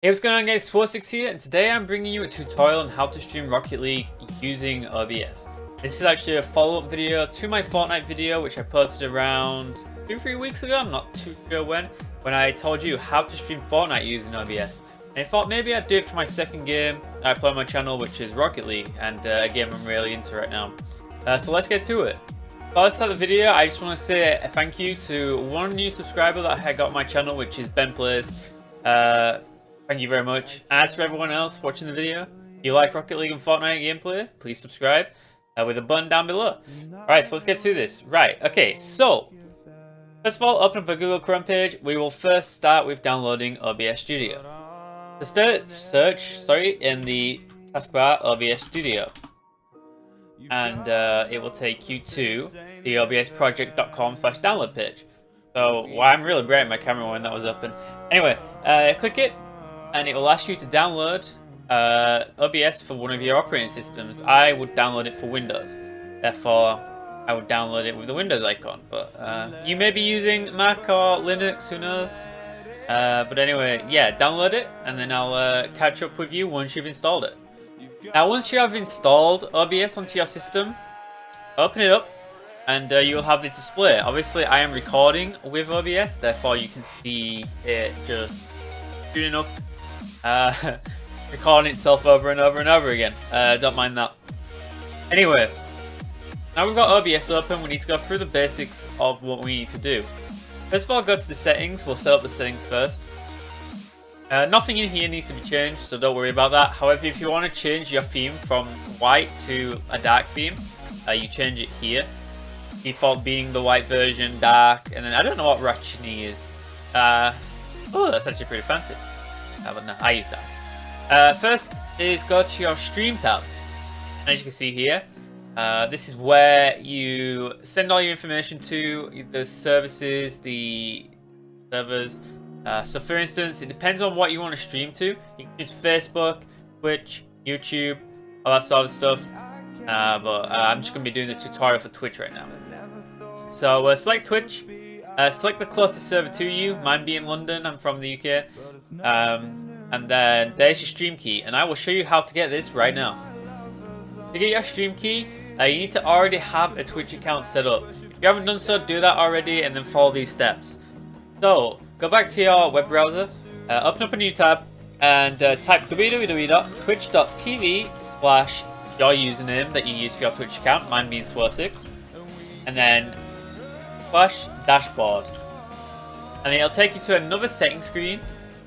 Hey, what's going on guys, Sports6 here, and today I'm bringing you a tutorial on how to stream Rocket League using OBS. This is actually a follow-up video to my Fortnite video, which I posted around 2-3 weeks ago, I'm not too sure when I told you how to stream Fortnite using OBS. And I thought maybe I'd do it for my second game I play on my channel, which is Rocket League, and a game I'm really into right now. So let's get to it. Before I start the video, I just want to say a thank you to one new subscriber that I got on my channel, which is Ben Plays. Thank you very much. As for everyone else watching the video, if you like Rocket League and Fortnite gameplay, please subscribe with a button down below. Alright, so let's get to this. Right, okay, so first of all, open up a Google Chrome page. We will first start with downloading OBS Studio. So search in the taskbar OBS Studio. And it will take you to the obsproject.com/download page. So, well, I'm really bright in my camera when that was open. Anyway, click it, and it will ask you to download OBS for one of your operating systems. I would download it for Windows. Therefore, I would download it with the Windows icon. But you may be using Mac or Linux, who knows? But anyway, yeah, download it, and then I'll catch up with you once you've installed it. Now, once you have installed OBS onto your system, open it up, and you'll have the display. Obviously, I am recording with OBS, therefore you can see it just shooting up, recording itself over and over and over again. Don't mind that. Anyway, now we've got OBS open, we need to go through the basics of what we need to do. First of all, go to the settings. We'll set up the settings first. Nothing in here needs to be changed, so don't worry about that. However, if you want to change your theme from white to a dark theme, you change it here. Default being the white version, dark, and then I don't know what Ratchini is. Oh, that's actually pretty fancy. But no, I use that. First is go to your stream tab. And as you can see here, this is where you send all your information to the services, the servers. So for instance, it depends on what you want to stream to. You can use Facebook, Twitch, YouTube, all that sort of stuff. But I'm just going to be doing the tutorial for Twitch right now. So select Twitch, select the closest server to you, mine being London, I'm from the UK. And then there's your stream key, and I will show you how to get this right now. To get your stream key, you need to already have a Twitch account set up. If you haven't done so, do that already and then follow these steps. So, go back to your web browser, open up a new tab, and type www.twitch.tv/your username that you use for your Twitch account, mine being Swore6, and then /dashboard. And it'll take you to another setting screen.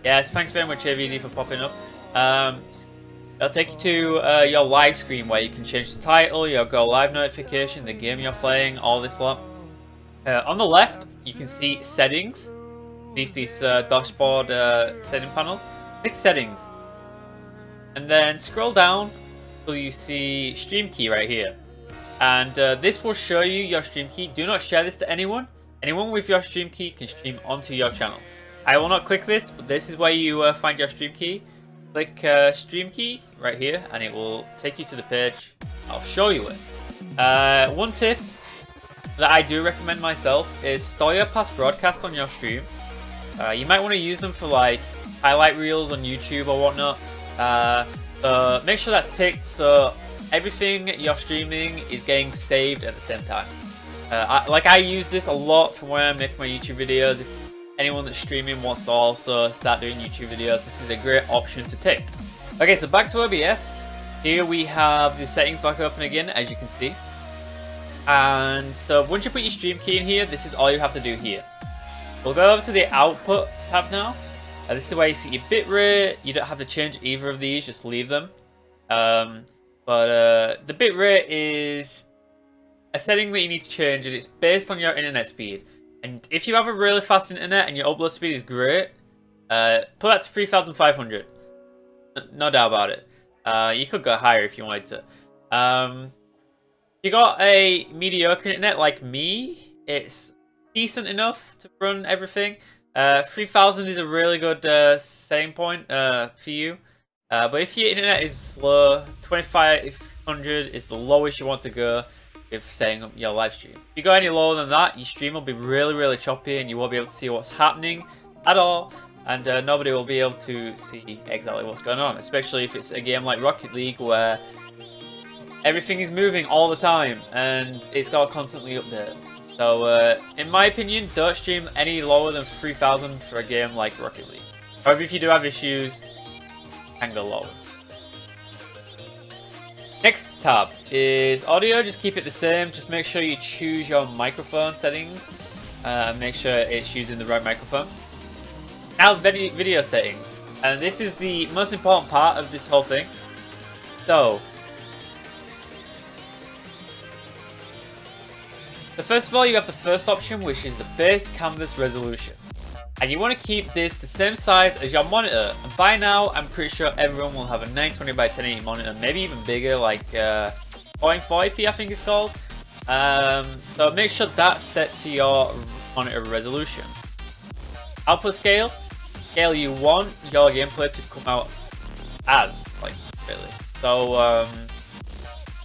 Yes, thanks very much AVD for popping up. It'll take you to your live screen where you can change the title, your go live notification, the game you're playing, all this lot. On the left, you can see settings. Beneath this dashboard setting panel, click settings, and then scroll down till you see stream key right here, and this will show you your stream key. Do not share this to anyone. Anyone with your stream key can stream onto your channel. I will not click this, but this is where you find your stream key. Click stream key right here, and it will take you to the page. I'll show you it. One tip that I do recommend myself is store your past broadcasts on your stream. You might want to use them for like highlight reels on YouTube or whatnot. So make sure that's ticked so everything you're streaming is getting saved at the same time. I use this a lot for when I make my YouTube videos. If anyone that's streaming wants to also start doing YouTube videos, this is a great option to take. Okay, so back to OBS. Here we have the settings back open again, as you can see. And so once you put your stream key in here, this is all you have to do here. We'll go over to the output tab now. This is where you see your bitrate. You don't have to change either of these, just leave them. But the bitrate is a setting that you need to change, and it's based on your internet speed. And if you have a really fast internet and your upload speed is great, put that to 3,500. No doubt about it. You could go higher if you wanted to. If you got a mediocre internet like me, it's decent enough to run everything. 3,000 is a really good setting point for you. But if your internet is slow, 2,500 is the lowest you want to go if setting up your live stream. If you go any lower than that, your stream will be really choppy and you won't be able to see what's happening at all. and nobody will be able to see exactly what's going on, especially if it's a game like Rocket League where everything is moving all the time and it's got to constantly update. So in my opinion, don't stream any lower than 3000 for a game like Rocket League. However, if you do have issues, can go lower. Next tab is audio. Just keep it the same. Just make sure you choose your microphone settings. Make sure it's using the right microphone. Now video settings. And this is the most important part of this whole thing. So first of all, you have the first option, which is the base canvas resolution. And you want to keep this the same size as your monitor. And by now, I'm pretty sure everyone will have a 920 by 1080 monitor, maybe even bigger, like 1440p I think it's called. So make sure that's set to your monitor resolution. Output scale you want your gameplay to come out as, like, really. So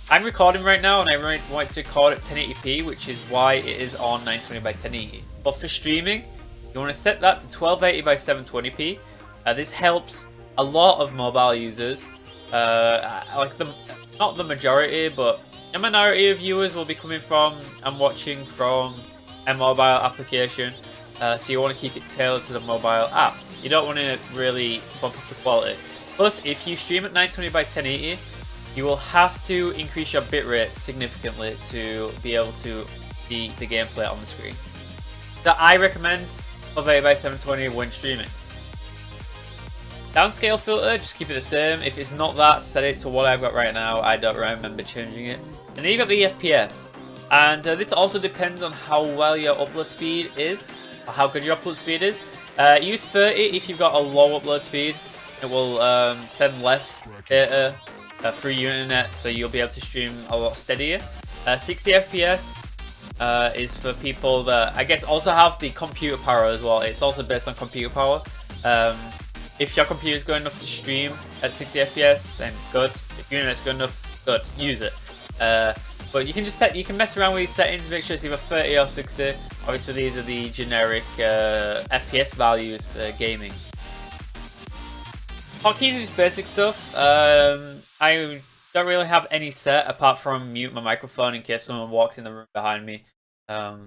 I'm recording right now, and I want to record at 1080p, which is why it is on 920 by 1080. But for streaming, you want to set that to 1280 by 720p. This helps a lot of mobile users. Not the majority, but a minority of viewers will be coming from and watching from a mobile application. So you want to keep it tailored to the mobile app. You don't want to really bump up the quality. Plus, if you stream at 920 by 1080, you will have to increase your bitrate significantly to be able to see the gameplay on the screen. So I recommend 1280 by 720 when streaming. Downscale filter, just keep it the same. If it's not that, set it to what I've got right now. I don't remember changing it. And then you got the FPS. And this also depends on how well your upload speed is, or how good your upload speed is. Use 30 if you've got a low upload speed. It will send less data through your internet, so you'll be able to stream a lot steadier. 60 FPS is for people that I guess also have the computer power as well. It's also based on computer power. If your computer is good enough to stream at 60 FPS, then good. If your internet's good enough, good. Use it. But you can just you can mess around with these settings, make sure it's either 30 or 60. Obviously, these are the generic FPS values for gaming. Hotkeys is just basic stuff. I don't really have any set apart from mute my microphone in case someone walks in the room behind me. But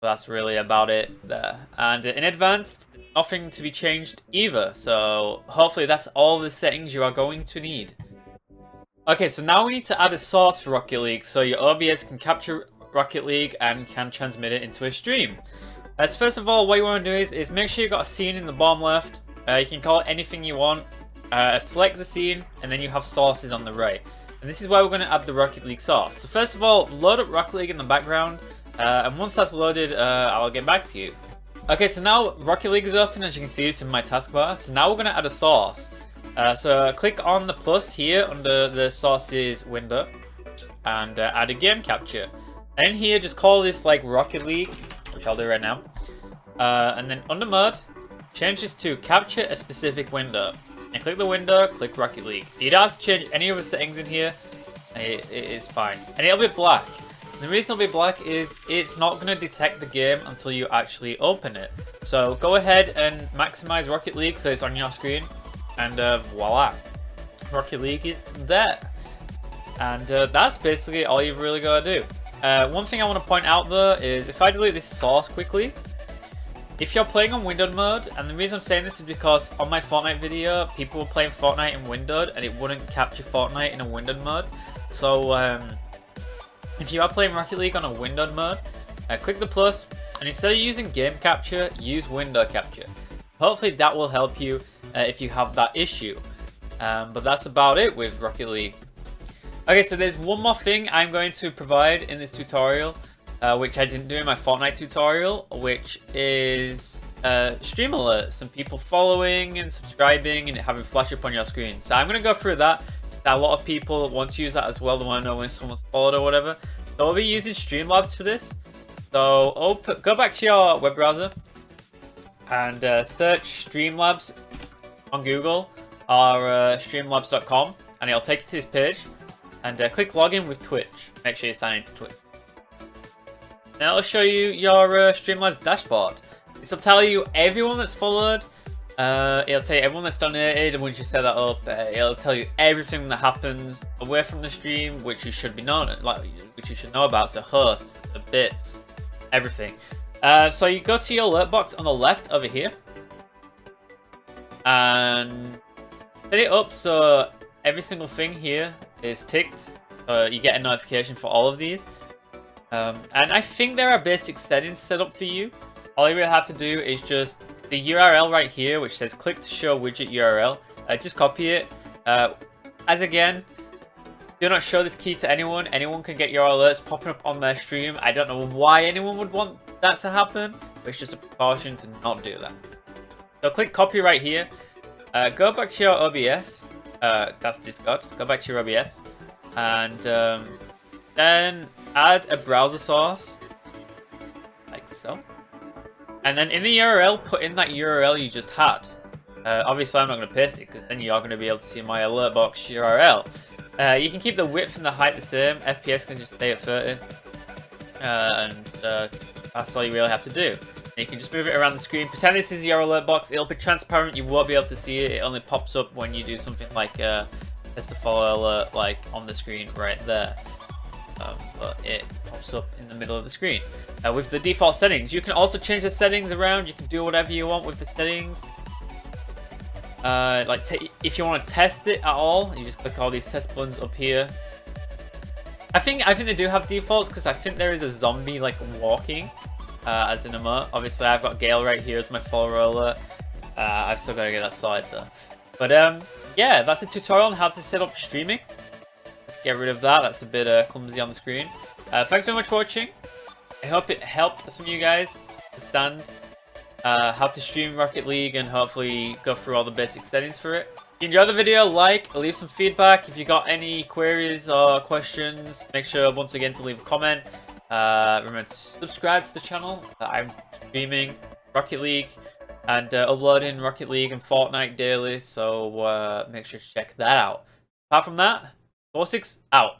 that's really about it there. And in advanced, nothing to be changed either. So hopefully that's all the settings you are going to need. Okay, so now we need to add a source for Rocket League so your OBS can capture Rocket League and can transmit it into a stream. So first of all, what you want to do is make sure you've got a scene in the bottom left. You can call it anything you want. Select the scene, and then you have sources on the right. And this is where we're going to add the Rocket League source. So first of all, load up Rocket League in the background. And once that's loaded, I'll get back to you. Okay, so now Rocket League is open, as you can see, it's in my taskbar. So now we're going to add a source. So click on the plus here under the sources window and add a game capture. And here, just call this like Rocket League, which I'll do right now. And then under mode, change this to capture a specific window. And click the window, click Rocket League. You don't have to change any of the settings in here. It's fine. And it'll be black. The reason it'll be black is it's not going to detect the game until you actually open it. So go ahead and maximize Rocket League so it's on your screen. And voila, Rocket League is there. And that's basically all you've really got to do. One thing I want to point out though is if I delete this source quickly, if you're playing on windowed mode, and the reason I'm saying this is because on my Fortnite video, people were playing Fortnite in windowed and it wouldn't capture Fortnite in a windowed mode. So if you are playing Rocket League on a windowed mode, click the plus, and instead of using game capture, use window capture. Hopefully that will help you if you have that issue. But that's about it with Rocket League. Okay, so there's one more thing I'm going to provide in this tutorial, which I didn't do in my Fortnite tutorial, which is stream alerts and people following and subscribing and having flash up on your screen. So I'm going to go through that. A lot of people want to use that as well. They want to know when someone's followed or whatever. So I'll be using Streamlabs for this. So go back to your web browser and search Streamlabs on Google or streamlabs.com, and it'll take you to this page. And click login with Twitch. Make sure you sign into Twitch. Now it'll show you your Streamlabs dashboard. This will tell you everyone that's followed, It'll tell you everyone that's donated, and once you set that up, it'll tell you everything that happens away from the stream, which you should be known, which you should know about. So hosts, the bits, everything. So you go to your alert box on the left over here, and set it up so every single thing here is ticked. You get a notification for all of these. And I think there are basic settings set up for you. All you really have to do is just the URL right here, which says click to show widget URL. Just copy it. As again, do not show this key to anyone. Anyone can get your alerts popping up on their stream. I don't know why anyone would want that to happen, but it's just a precaution to not do that. So click copy right here. Go back to your OBS. That's Discord. Go back to your OBS. And then add a browser source. Like so. And then in the URL, put in that URL you just had. Obviously, I'm not going to paste it, because then you are going to be able to see my alert box URL. You can keep the width and the height the same. FPS can just stay at 30. And that's all you really have to do. And you can just move it around the screen. Pretend this is your alert box. It'll be transparent. You won't be able to see it. It only pops up when you do something like test to follow alert, like on the screen right there. But it pops up in the middle of the screen. With the default settings, you can also change the settings around. You can do whatever you want with the settings. If you want to test it at all, you just click all these test buttons up here. I think they do have defaults, because I think there is a zombie like walking as an emote. Obviously, I've got Gale right here as my follower alert. I've still got to get that sorted though. But yeah, that's a tutorial on how to set up streaming. Let's get rid of that. That's a bit clumsy on the screen. Thanks so much for watching. I hope it helped some of you guys understand how to stream Rocket League and hopefully go through all the basic settings for it. If you enjoyed the video, leave some feedback. If you got any queries or questions, make sure once again to leave a comment. Remember to subscribe to the channel. I'm streaming Rocket League and uploading Rocket League and Fortnite daily, so make sure to check that out. Apart from that, 4-6 out.